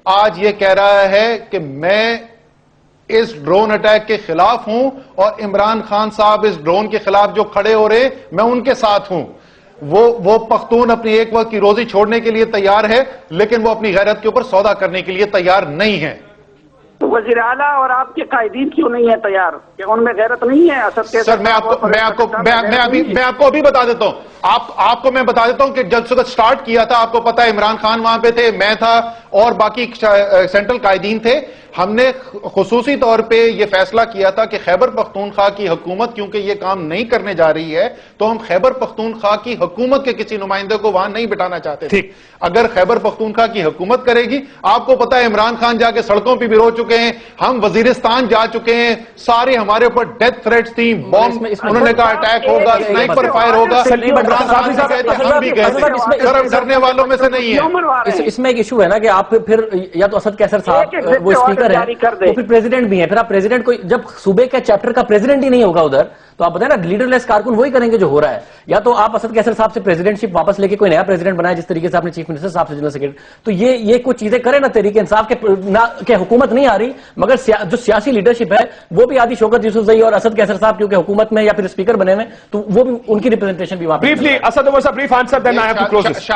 آج یہ کہہ رہا ہے کہ میں اس ڈرون اٹیک کے خلاف ہوں اور عمران خان صاحب اس ڈرون کے خلاف جو کھڑے ہو رہے میں ان کے ساتھ ہوں. وہ پختون اپنی ایک وقت کی روزی چھوڑنے کے لیے تیار ہے لیکن وہ اپنی غیرت کے اوپر سودا کرنے کے لیے تیار نہیں ہے. تو وزیر اعلیٰ اور آپ کے قائدین کیوں نہیں ہے تیار؟ کہ ان میں غیرت نہیں ہے؟ اسد کیسر سر میں آپ کو ابھی بتا دیتا ہوں، آپ کو میں بتا دیتا ہوں کہ جب سٹارٹ کیا تھا، آپ کو پتا ہے عمران خان وہاں پہ تھے، میں تھا اور باقی سینٹرل قائدین تھے. ہم نے خصوصی طور پہ یہ فیصلہ کیا تھا کہ خیبر پختونخوا کی حکومت کیونکہ یہ کام نہیں کرنے جا رہی ہے تو ہم خیبر پختونخوا کی حکومت کے کسی نمائندے کو وہاں نہیں بٹھانا چاہتے تھے. اگر خیبر پختونخوا کی حکومت کرے گی، آپ کو پتا ہے عمران خان جا کے سڑکوں پہ بھی رو چکے ہیں، ہم وزیرستان جا چکے ہیں، سارے ہمارے اوپر ڈیتھ تھریٹس تھی، بم، انہوں نے کہا اٹیک ہوگا، سنائپر فائر ہوگا. عمران خان بھی گئے تھے، ہم بھی گئے تھے، سر ڈرنے والوں میں سے نہیں ہے. اس میں ایک ایشو ہے نا کہ آپ پھر یا تو اسد کیسر صاحب وہ اسپیکر ہیں، وہ پھر پریزیڈنٹ بھی ہیں، پھر آپ پریزیڈنٹ کو جب صوبے کے چیپٹر کا پریزیڈنٹ ہی نہیں ہوگا ادھر تو آپ بتائیں نا لیڈر لیس کارکن وہی کریں گے جو ہو رہا ہے. یا تو آپ اسد کیسر صاحب سے پریزیڈنٹ شپ واپس لے کے کوئی نیا پریزیڈنٹ بنائے جس طریقے سے آپ نے چیف منسٹر صاحب سے جنرل سیکرٹری، تو یہ کچھ چیزیں کریں نا تحریک انصاف کے حکومت نہیں آ رہی مگر جو سیاسی لیڈرشپ ہے وہ بھی آدھی شوکت یوسف زئی اور اسد کیسر صاحب کیونکہ حکومت میں یا پھر اسپیکر بنے ہوئے تو وہ بھی ان کی ریپرزنٹیشن بھی وہاں پہ. Briefly, اسد عمر صاحب, brief answer, then I have to close this.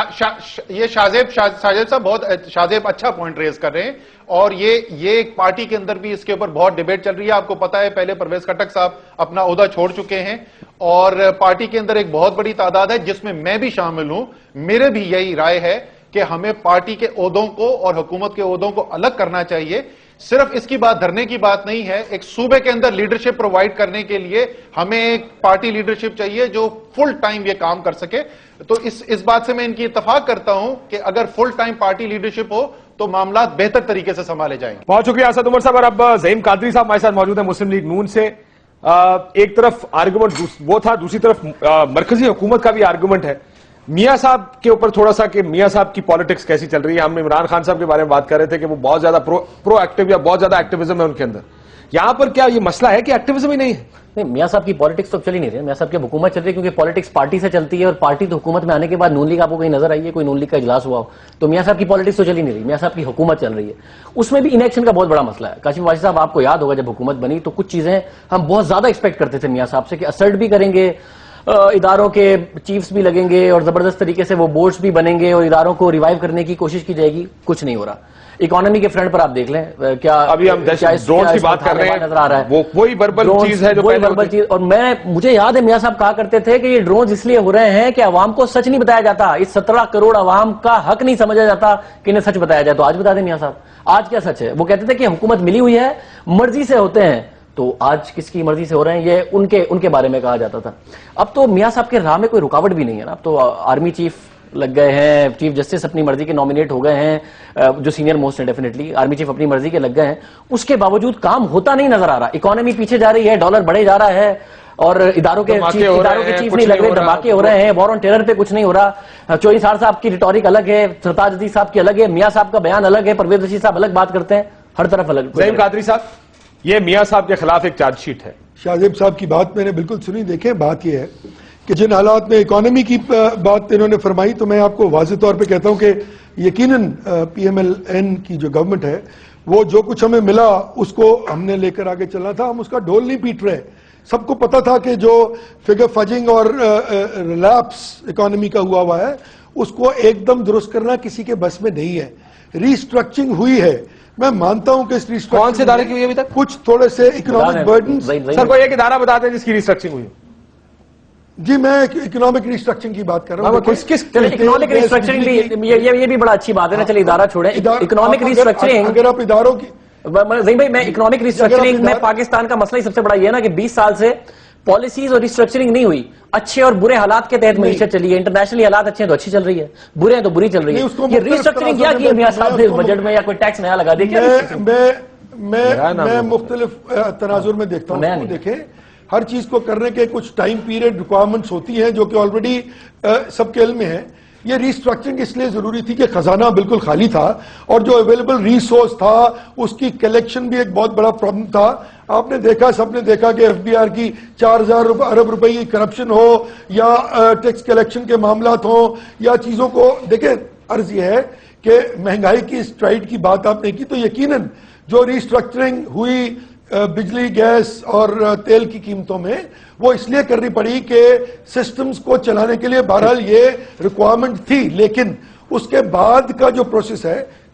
یہ شاہزیب صاحب بہت شاہزیب اچھا پوائنٹ ریز کر رہے ہیں اور یہ پارٹی کے اندر بھی اس کے اوپر بہت ڈیبیٹ چل رہی ہے. آپ کو پتا ہے پہلے پرویز خٹک صاحب اپنا عہدہ چھوڑ چکے ہیں اور پارٹی کے اندر ایک بہت بڑی تعداد ہے جس میں میں بھی شامل ہوں. میرے بھی یہی رائے ہے کہ ہمیں پارٹی کے عہدوں کو اور حکومت کے عہدوں کو الگ کرنا چاہیے. صرف اس کی بات دھرنے کی بات نہیں ہے, ایک صوبے کے اندر لیڈرشپ پرووائڈ کرنے کے لیے ہمیں ایک پارٹی لیڈرشپ چاہیے جو فل ٹائم یہ کام کر سکے. تو اس بات سے میں ان کی اتفاق کرتا ہوں کہ اگر فل ٹائم پارٹی لیڈرشپ ہو تو معاملات بہتر طریقے سے سنبھالے جائیں گے. بہت شکریہ اسد عمر صاحب. اور اب زعیم قادری صاحب ہمارے ساتھ موجود ہیں مسلم لیگ نون سے. ایک طرف آرگومنٹ وہ تھا, دوسری طرف مرکزی حکومت کا بھی آرگومنٹ ہے. میاں صاحب کے اوپر تھوڑا سا کہ میاں صاحب کی پالیٹکس کیسی چل رہی ہے. ہم عمران خان صاحب کے بارے میں بات کر رہے تھے کہ وہ بہت زیادہ پرو ایکٹیو یا بہت زیادہ ایکٹیویزم ہے ان کے اندر. یہاں پر کیا یہ مسئلہ ہے کہ ایکٹیویزم ہی نہیں ہے؟ نہیں, میاں صاحب کی پالیٹکس تو چل ہی نہیں رہی. میاں صاحب کی حکومت چل رہی ہے کیونکہ پالیٹکس پارٹی سے چلتی ہے اور پارٹی تو حکومت میں آنے کے بعد نون لیگ آپ کو کہیں نظر آئی ہے, کوئی نون لیگ کا اجلاس ہوا ہو تو میاں صاحب کی پالیٹکس تو چل ہی نہیں رہی. میاں صاحب کی حکومت چل رہی ہے, اس میں بھی انیکشن کا بہت بڑا مسئلہ ہے. کاشم واجد صاحب آپ کو یاد ہوگا جب حکومت بنی تو کچھ چیزیں ہم بہت زیادہ ایکسپیکٹ کرتے تھے میاں صاحب سے کہ اسرٹ بھی کریں گے, اداروں کے چیفز بھی لگیں گے اور زبردست طریقے سے وہ بورڈز بھی بنیں گے اور اداروں کو ریوائیو کرنے کی کوشش کی جائے گی. کچھ نہیں ہو رہا. اکانومی کے فرنٹ پر آپ دیکھ لیں کیا ابھی ہم ڈرونز کی بات کر رہے ہیں, نظر آ رہا ہے وہی وربل چیز ہے جو وربل چیز. اور مجھے یاد ہے میاں صاحب کہا کرتے تھے کہ یہ ڈرونز اس لیے ہو رہے ہیں کہ عوام کو سچ نہیں بتایا جاتا, اس 17 کروڑ عوام کا حق نہیں سمجھا جاتا کہ انہیں سچ بتایا جائے. تو آج بتا دیں میاں صاحب آج کیا سچ ہے. وہ کہتے تھے کہ حکومت ملی ہوئی ہے, مرضی سے ہوتے ہیں, تو آج کس کی مرضی سے ہو رہے ہیں یہ ان کے بارے میں کہا جاتا تھا. اب تو میاں صاحب کے راہ میں کوئی رکاوٹ بھی نہیں ہے نا. اب تو آرمی چیف لگ گئے ہیں, چیف جسٹس اپنی مرضی کے نامینیٹ ہو گئے ہیں, جو سینئر موسٹ ہیں ڈیفینیٹلی آرمی چیف اپنی مرضی کے لگ گئے ہیں. اس کے باوجود کام ہوتا نہیں نظر آ رہا. اکانومی پیچھے جا رہی ہے, ڈالر بڑھے جا رہا ہے اور اداروں کے چیف نہیں لگ رہے, دھماکے ہو رہے ہیں, وار آن ٹیرر پہ کچھ نہیں ہو رہا. چوہدری صاحب کی ریٹورک الگ ہے, سرتاج عزیز صاحب کی الگ ہے, میاں صاحب کا بیان الگ ہے, پرویز رشید صاحب الگ بات کرتے ہیں, ہر طرف الگ. زعیم قادری صاحب یہ میاں صاحب کے خلاف ایک چارج شیٹ ہے. شاہزیب صاحب کی بات میں نے بالکل سنی. دیکھیں بات یہ ہے کہ جن حالات میں اکانومی کی بات انہوں نے فرمائی تو میں آپ کو واضح طور پہ کہتا ہوں کہ یقیناً پی ایم ایل این کی جو گورنمنٹ ہے وہ جو کچھ ہمیں ملا اس کو ہم نے لے کر آگے چلنا تھا. ہم اس کا ڈھول نہیں پیٹ رہے. سب کو پتا تھا کہ جو فگر فجنگ اور ریلیپس اکانومی کا ہوا ہے اس کو ایک دم درست کرنا کسی کے بس میں نہیں ہے. ریسٹرکچرنگ ہوئی ہے, میں مانتا ہوں کہ اس ریسٹرکچرنگ کون سے ادارے کی ہوئی ابھی تک؟ کچھ تھوڑے سے اکنامک برڈنز. سر کوئی ایک ادارہ بتا دیں جس کی ریسٹرکچرنگ ہوئی. جی میں اکنامک ریسٹرکچرنگ کی بات کر رہا ہوں. اکنامک ریسٹرکچرنگ بھی یہ بھی بڑا اچھی بات ہے نا. چلیے ادارہ چھوڑیں, اکنامک ریسٹرکچرنگ اگر آپ اداروں کی زین بھائی میں اکنامک ریسٹرکچرنگ میں پاکستان کا مسئلہ ہی سب سے بڑا یہ ہے نا کہ 20 سال سے پالیسیز اور ریسٹرکچرنگ نہیں ہوئی. اچھے اور برے حالات کے تحت معیشت چلی ہے. انٹرنیشنلی حالات اچھے ہیں تو اچھی چل رہی ہے, برے ہیں تو بری چل رہی ہے. یہ ریسٹرکچرنگ کیا کی ہے میاں صاحب نے بجٹ میں, یا کوئی ٹیکس نیا لگا دیا؟ میں مختلف تناظر میں دیکھتا ہوں. دیکھیں ہر چیز کو کرنے کے کچھ ٹائم پیریڈ ریکوائرمنٹس ہوتی ہیں جو کہ آلریڈی سب کے علم میں ہے. یہ ریسٹرکچرنگ اس لیے ضروری تھی کہ خزانہ بالکل خالی تھا اور جو اویلیبل ریسورس تھا اس کی کلیکشن بھی ایک بہت بڑا پرابلم تھا. آپ نے دیکھا, سب نے دیکھا کہ ایف ڈی آر کی 4000 ارب روپے کی کرپشن ہو یا ٹیکس کلیکشن کے معاملات ہوں یا چیزوں کو دیکھیں. عرض یہ ہے کہ مہنگائی کی اسٹرائڈ کی بات آپ نے کی تو یقیناً جو ریسٹرکچرنگ ہوئی بجلی گیس اور تیل کی قیمتوں میں وہ اس لیے کرنی پڑی کہ سسٹمز کو چلانے کے لیے بہرحال یہ ریکوائرمنٹ تھی. لیکن اس کے بعد کا جو پروسیس ہے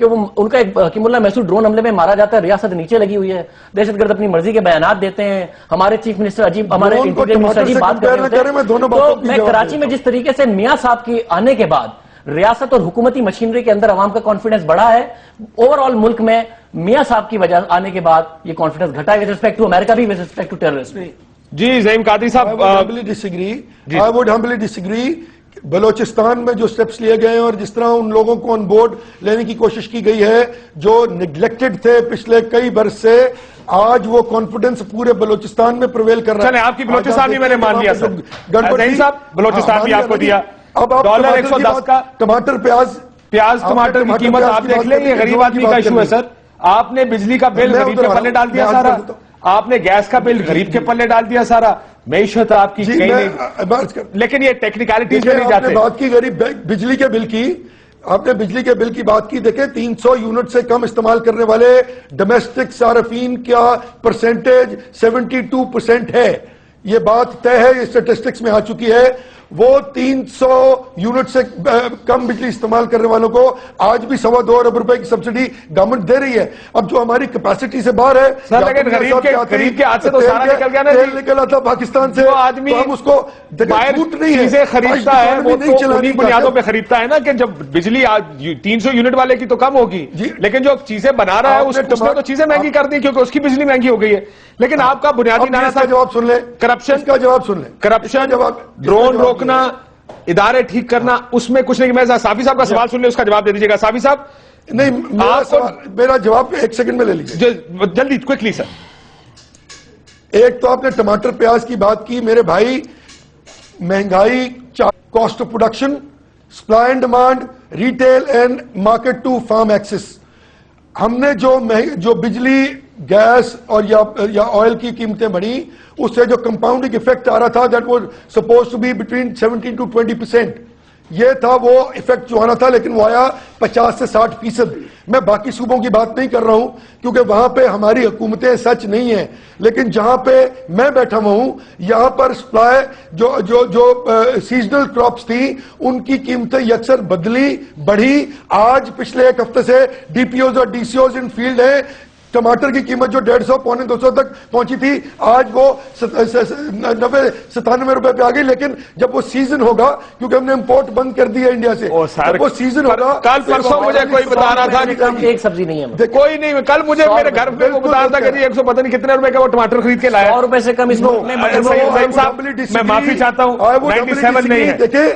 کہ وہ ان کا ایک حکیم اللہ محسود ڈرون حملے میں مارا جاتا ہے, ریاست نیچے لگی ہوئی ہے, دہشت گرد اپنی مرضی کے بیانات دیتے ہیں, ہمارے چیف منسٹر عجیب, ہمارے انٹیریئر منسٹر عجیب بات کر رہے ہیں. تو میں کراچی میں جس طریقے سے میاں صاحب کی آنے کے بعد ریاست اور حکومتی مشینری کے اندر عوام کا کانفیڈنس بڑھا ہے, اوور آل ملک میں میاں صاحب کی وجہ آنے کے بعد یہ کانفیڈنس گھٹا ہے ود رسپیکٹ ٹو امریکہ بھی, ود رسپیکٹ ٹو ٹیررسٹ. جی زعیم قادری صاحب, I would humbly disagree. Balochistan میں جو سٹیپس لیے گئے ہیں اور جس طرح ان لوگوں کو آن بورڈ لینے کی کوشش کی گئی ہے جو نگلیکٹڈ تھے پچھلے کئی برس سے, آج وہ کانفیڈنس پورے بلوچستان میں پرویل کر رہا ہے. چلیں آپ کی بلوچستان بھی میں نے مان لیا سر, زعیم صاحب بلوچستان بھی آپ کو دیا. اب آپ $110 کا ٹماٹر پیاز ٹماٹر کی قیمت آپ دیکھ لیں, یہ غریب آدمی کا ایشو ہے سر. آپ نے بجلی کا بل غریب کے پلے ڈال دیا سارا, آپ نے گیس کا بل غریب کے پلے ڈال دیا سارا, معیشت آپ کی کہیں نہیں, لیکن یہ ٹیکنیکلٹیز میں نہیں جاتے. آپ نے بات کی غریب بجلی کے بل کی, آپ نے بجلی کے بل کی بات کی, دیکھیں 300 یونٹ سے کم استعمال کرنے والے ڈومیسٹک صارفین کا پرسنٹیج 72% ہے. یہ بات طے ہے, یہ اسٹیٹسٹکس میں آ چکی ہے. وہ 300 یونٹ سے کم بجلی استعمال کرنے والوں کو آج بھی $2.25 ارب کی سبسڈی گورنمنٹ دے رہی ہے. اب جو ہماری کیپیسٹی سے باہر ہے سر, لیکن غریب کے ہاتھ سے تو سارا نکل گیا نا, تیل نکلا تھا پاکستان سے, جو آدمی ہم اس کو باہر چیزیں خریدتا ہے وہ تو انہی بنیادوں پہ خریدتا ہے نا, کہ جب بجلی 300 یونٹ والے کی تو کم ہوگی, لیکن جو چیزیں بنا رہا ہے اس نے تو چیزیں مہنگی کر دی کیونکہ اس کی بجلی مہنگی ہو گئی ہے. لیکن آپ کا بنیادی نعرہ تھا, جواب سن لیں, کرپشن کا جواب سن لیں, کرپشن, ڈرون روکنا, ادارے ٹھیک کرنا, اس میں کچھ نہیں. میں صافی صاحب کا سوال سن لیں, اس کا جواب دے دیجیے گا. صافی صاحب نہیں, میرا جواب 1 سیکنڈ میں لے لیجیے جلدی, کوئکلی سر. ایک تو آپ نے ٹماٹر پیاز کی بات کی میرے بھائی, مہنگائی, cost of production, supply and demand, retail and market to farm access. ہم نے جو بجلی, گیس اور یا آئل کی قیمتیں بڑھی, اس سے جو کمپاؤنڈنگ ایفیکٹ آ رہا تھا that was suppose to be between 17 to 20%. یہ تھا وہ ایفیکٹ جو آنا تھا, لیکن وہ آیا 50 سے 60%. میں باقی صوبوں کی بات نہیں کر رہا ہوں کیونکہ وہاں پہ ہماری حکومتیں سچ نہیں ہیں, لیکن جہاں پہ میں بیٹھا ہوا ہوں یہاں پر سپلائی جو سیزنل کراپس تھی ان کی قیمتیں یکسر بدلی, بڑھی. آج پچھلے 1 ہفتے سے ڈی پی اوز اور D C Os in field ہیں. ٹماٹر کی قیمت جو 150 پونے 200 تک پہنچی تھی آج وہ 90-97 روپے پہ آ گئی, لیکن جب وہ سیزن ہوگا, کیونکہ ہم نے امپورٹ بند کر دی ہے انڈیا سے, جب وہ سیزن ہوگا. کل پرسوں مجھے کوئی بتا رہا تھا کہ ایک سبزی نہیں ہے, کوئی نہیں, کل مجھے میرے گھر پہ وہ بتا رہا تھا کہ 100 پتہ نہیں کتنے روپے کا وہ ٹماٹر خرید کے لایا, 100 روپے سے کم اس میں. میں معافی چاہتا ہوں, 97 نہیں ہے. دیکھیں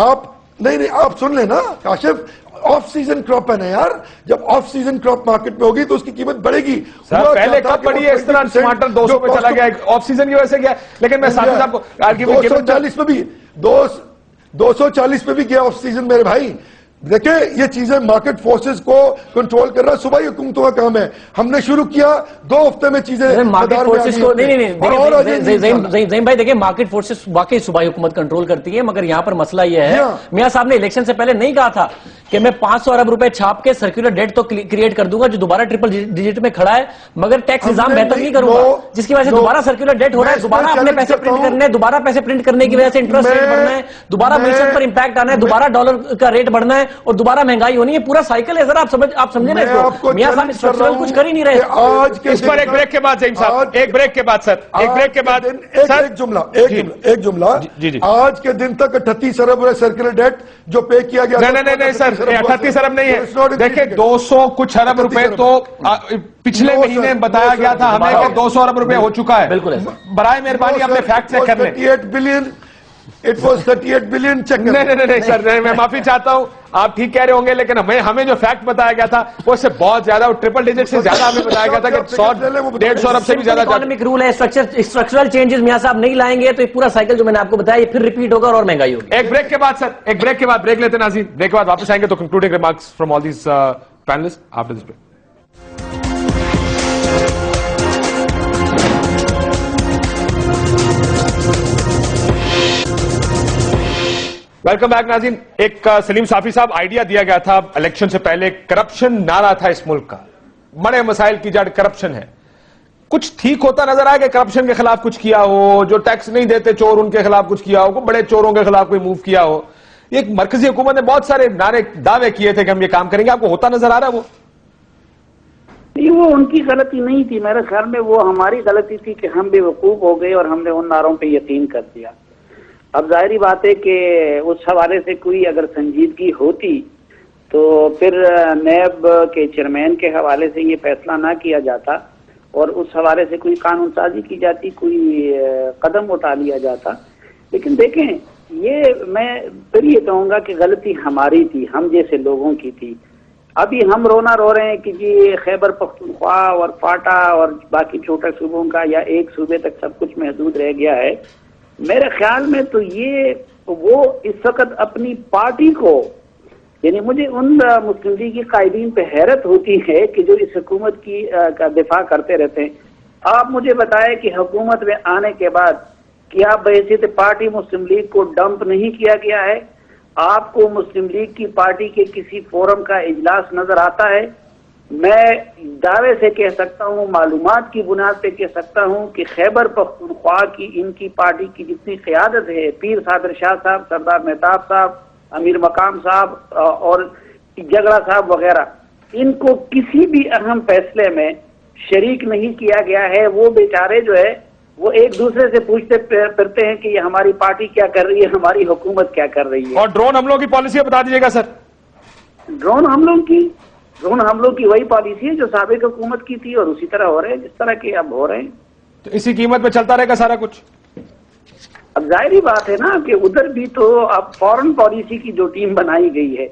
آپ, نہیں آپ سن لیں نا کاشف, آف سیزن کراپ ہے نا یار, جب آف سیزن کراپ مارکیٹ میں ہوگی تو اس کی قیمت بڑھے گی. پہلے کب بڑھی ہے اس طرح, ٹماٹر 200 پہ چلا گیا آف سیزن کی وجہ سے گیا, لیکن میں صاحب کو 240 پہ بھی 240 پہ بھی گیا آف سیزن میرے بھائی. دیکھیں یہ چیزیں مارکیٹ فورسز کو کنٹرول کر رہا, صوبائی حکومتوں کا کام ہے. ہم نے شروع کیا 2 ہفتے میں چیزیں مارکیٹ فورسز کو, نہیں زعیم بھائی دیکھیں مارکیٹ فورسز واقعی صوبائی حکومت کنٹرول کرتی ہے, مگر یہاں پر مسئلہ یہ ہے, میاں صاحب نے الیکشن سے پہلے نہیں کہا تھا کہ میں 500 ارب روپے چھاپ کے سرکولر ڈیٹ تو کریٹ کر دوں گا جو دوبارہ ٹرپل ڈیجٹ میں کھڑا ہے, مگر ٹیکس نظام بہتر نہیں کروں گا, جس کی وجہ سے دوبارہ سرکولر ڈیٹ ہو رہا ہے, دوبارہ اپنے پیسے پرنٹ کرنے, دوبارہ پیسے پرنٹ کرنے کی وجہ سے انٹرسٹ ریٹ بڑھنا ہے, دوبارہ معیشت پر امپیکٹ آنا ہے, دوبارہ ڈالر کا ریٹ بڑھنا ہے اور دوبارہ مہنگائی ہونی ہے. پورا سائیکل ہے, ذرا آپ سمجھیں نا اس کو. میاں صاحب اسٹرکچرل کچھ کر ہی نہیں رہے. آج اس پر ایک بریک کے بعد زعیم صاحب, ایک بریک کے بعد سر, ایک بریک کے بعد ایک جملہ, آج کے دن تک 38 ارب سرکولر ڈیٹ جو پے کیا گیا. نہیں سر, 38 ارب نہیں ہے, دیکھیں 200 کچھ ارب روپے تو پچھلے مہینے بتایا گیا تھا ہمیں کہ 200 ارب روپے ہو چکا ہے. بالکل, برائے مہربانی اپنے فیکٹ چیک کر لیں. 38 billion, It was 38 billion check. نہیں سر, میں معافی چاہتا ہوں, آپ ٹھیک کہہ رہے ہوں گے, لیکن ہمیں جو فیکٹ بتایا گیا تھا وہ اس سے بہت زیادہ, وہ ٹرپل ڈیجٹ سے زیادہ ہمیں بتایا گیا تھا کہ 100-150 ارب سے بھی زیادہ. اکانومک رول ہے, اسٹرکچرل چینجز میاں صاحب نہیں لائیں گے تو یہ پورا سائیکل جو میں نے آپ کو بتایا یہ پھر ریپیٹ ہوگا اور مہنگائی ہوگی. ایک بریک کے بعد سر, ایک بریک کے بعد بریک لیتے ہیں ناظرین, بریک کے بعد واپس آئیں گے تو concluding remarks from all these panellist after this break. Welcome back ناظرین. ایک سلیم صافی صاحب آئیڈیا دیا گیا تھا الیکشن سے پہلے, کرپشن نعرہ تھا اس ملک کا, بڑے مسائل کی جڑ کرپشن ہے. کچھ ٹھیک ہوتا نظر آئے کہ کرپشن کے خلاف کچھ کیا ہو, جو ٹیکس نہیں دیتے چور ان کے خلاف کچھ کیا ہو, بڑے چوروں کے خلاف کوئی موو کیا ہو, ایک مرکزی حکومت نے بہت سارے دعوے کیے تھے کہ ہم یہ کام کریں گے, آپ کو ہوتا نظر آ رہا ہے وہ؟ نہیں, وہ ان کی غلطی نہیں تھی, میرے خیال میں وہ ہماری غلطی تھی کہ ہم بے وقوف ہو گئے اور ہم نے ان نعروں پہ یقین کر دیا. اب ظاہری بات ہے کہ اس حوالے سے کوئی اگر سنجیدگی ہوتی تو پھر نیب کے چیئرمین کے حوالے سے یہ فیصلہ نہ کیا جاتا اور اس حوالے سے کوئی قانون سازی کی جاتی, کوئی قدم اٹھا لیا جاتا. لیکن دیکھیں, یہ میں پھر یہ کہوں گا کہ غلطی ہماری تھی, ہم جیسے لوگوں کی تھی. ابھی ہم رونا رو رہے ہیں کہ جی خیبر پختونخوا اور فاٹا اور باقی چھوٹے صوبوں کا یا ایک صوبے تک سب کچھ محدود رہ گیا ہے. میرے خیال میں تو یہ وہ اس وقت اپنی پارٹی کو, یعنی مجھے ان مسلم لیگ کی قائدین پہ حیرت ہوتی ہے کہ جو اس حکومت کی کا دفاع کرتے رہتے ہیں. آپ مجھے بتائیں کہ حکومت میں آنے کے بعد کیا بحیثیت پارٹی مسلم لیگ کو ڈمپ نہیں کیا گیا ہے؟ آپ کو مسلم لیگ کی پارٹی کے کسی فورم کا اجلاس نظر آتا ہے؟ میں دعوے سے کہہ سکتا ہوں, معلومات کی بنیاد پہ کہہ سکتا ہوں کہ خیبر پختونخوا کی ان کی پارٹی کی جتنی قیادت ہے, پیر صادر شاہ صاحب, سردار مہتاب صاحب, امیر مقام صاحب اور جگڑا صاحب وغیرہ, ان کو کسی بھی اہم فیصلے میں شریک نہیں کیا گیا ہے. وہ بیچارے جو ہے وہ ایک دوسرے سے پوچھتے پھرتے ہیں کہ یہ ہماری پارٹی کیا کر رہی ہے, ہماری حکومت کیا کر رہی ہے. اور ڈرون حملوں کی پالیسی بتا دیجیے گا سر. ڈرون حملوں کی وہی پالیسی ہے جو سابق حکومت کی تھی اور اسی طرح ہو رہے ہیں جس طرح کے اب ہو رہے ہیں. تو اسی قیمت پہ چلتا رہے گا سارا کچھ. اب ظاہری بات ہے نا کہ ادھر بھی تو اب فورن پالیسی کی جو ٹیم بنائی گئی ہے,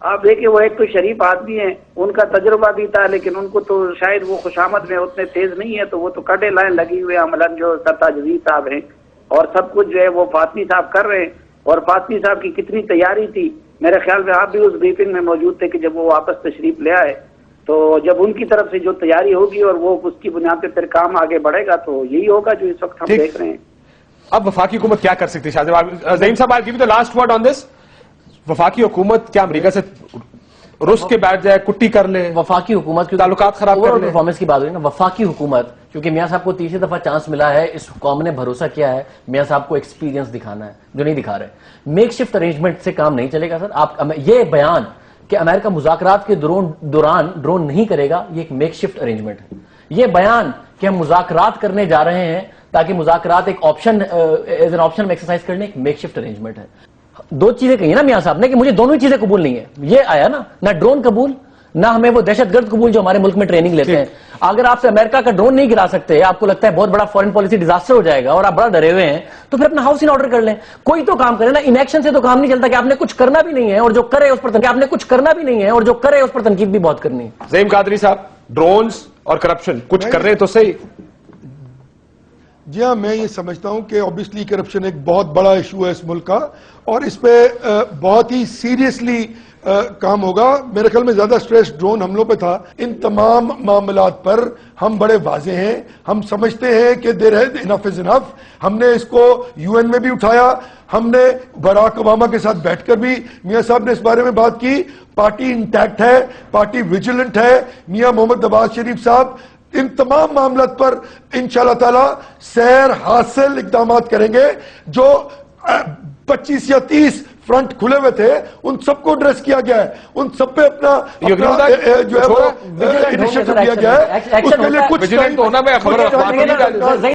آپ دیکھیں وہ ایک تو شریف آدمی ہیں, ان کا تجربہ بھی تھا, لیکن ان کو تو شاید وہ خوشامد میں اتنے تیز نہیں ہے, تو وہ تو کٹے لائن لگی ہوئے عملاً جو سرتاج عزیز صاحب ہیں, اور سب کچھ جو ہے وہ فاطمی صاحب کر رہے ہیں. اور فاطمی صاحب کی کتنی تیاری تھی, میرے خیال میں آپ بھی اس بریفنگ میں موجود تھے کہ جب وہ واپس تشریف لے آئے, تو جب ان کی طرف سے جو تیاری ہوگی اور وہ اس کی بنیاد پہ پھر کام آگے بڑھے گا تو یہی ہوگا جو اس وقت ہم دیکھ رہے ہیں. اب وفاقی حکومت کیا کر سکتی ہے؟ Zaeem sahib, I give you the last word on this. وفاقی حکومت کیا امریکہ سے رس کے بیٹھ جائے, کٹی کر لے, وفاقی حکومت کی تعلقات خراب کر لے؟ پرفارمنس کی بات ہوئی نا, وفاقی حکومت, کیونکہ میاں صاحب کو تیسری دفعہ چانس ملا ہے, اس قوم نے بھروسہ کیا ہے میاں صاحب کو ایکسپیرینس دکھانا ہے جو نہیں دکھا رہے. میک شفٹ ارینجمنٹ سے کام نہیں چلے گا سر. آپ یہ بیان کہ امریکہ مذاکرات کے دوران ڈرون نہیں کرے گا, یہ ایک میک شفٹ ارینجمنٹ ہے. یہ بیان کہ ہم مذاکرات کرنے جا رہے ہیں تاکہ مذاکرات ایک آپشن ایز این آپشن میں ایکسرسائز کرنے, ایک میک شفٹ ارینجمنٹ ہے. دو چیزیں کہی نا میاں صاحب نے کہ مجھے دونوں ہی چیزیں قبول نہیں ہے. یہ آیا نا, نہ ڈرون قبول نہ ہمیں وہ دہشت گرد قبول جو ہمارے ملک میں ٹریننگ لیتے ہیں. اگر آپ سے امریکہ کا ڈرون نہیں گرا سکتے, آپ کو لگتا ہے بہت بڑا فورن پالیسی ڈیزاسٹر ہو جائے گا اور آپ بڑا ڈرے ہوئے ہیں, تو پھر اپنا ہاؤس ان آرڈر کر لیں. کوئی تو کام کرے نا, ان ایکشن سے تو کام نہیں چلتا کہ آپ نے کچھ کرنا بھی نہیں ہے اور جو کرے اس پر تنقید بھی بہت کرنی ہے. زعیم قادری صاحب, ڈرونز اور کرپشن کچھ کر رہے ہیں تو صحیح. جی ہاں, میں یہ سمجھتا ہوں کہ اوبیسلی کرپشن ایک بہت بڑا ایشو ہے اس ملک کا, اور اس پہ بہت ہی سیریسلی کام ہوگا. میرے خیال میں زیادہ سٹریس ڈرون حملوں پہ تھا. ان تمام معاملات پر ہم بڑے واضح ہیں, ہم سمجھتے ہیں کہ دیر ہے انف از انف. ہم نے اس کو یو این میں بھی اٹھایا, ہم نے براک اوباما کے ساتھ بیٹھ کر بھی میاں صاحب نے اس بارے میں بات کی. پارٹی انٹیکٹ ہے, پارٹی ویجیلنٹ ہے. میاں محمد نواز شریف صاحب ان تمام معاملات پر انشاءاللہ تعالی سیر حاصل اقدامات کریں گے. جو 25 یا 30 فرنٹ کھلے ہوئے تھے ان سب کو ایڈریس کیا گیا ہے, ان سب پہ اپنا جو ہے وہ انیشیٹو کیا گیا ہے. اس کے لیے کچھ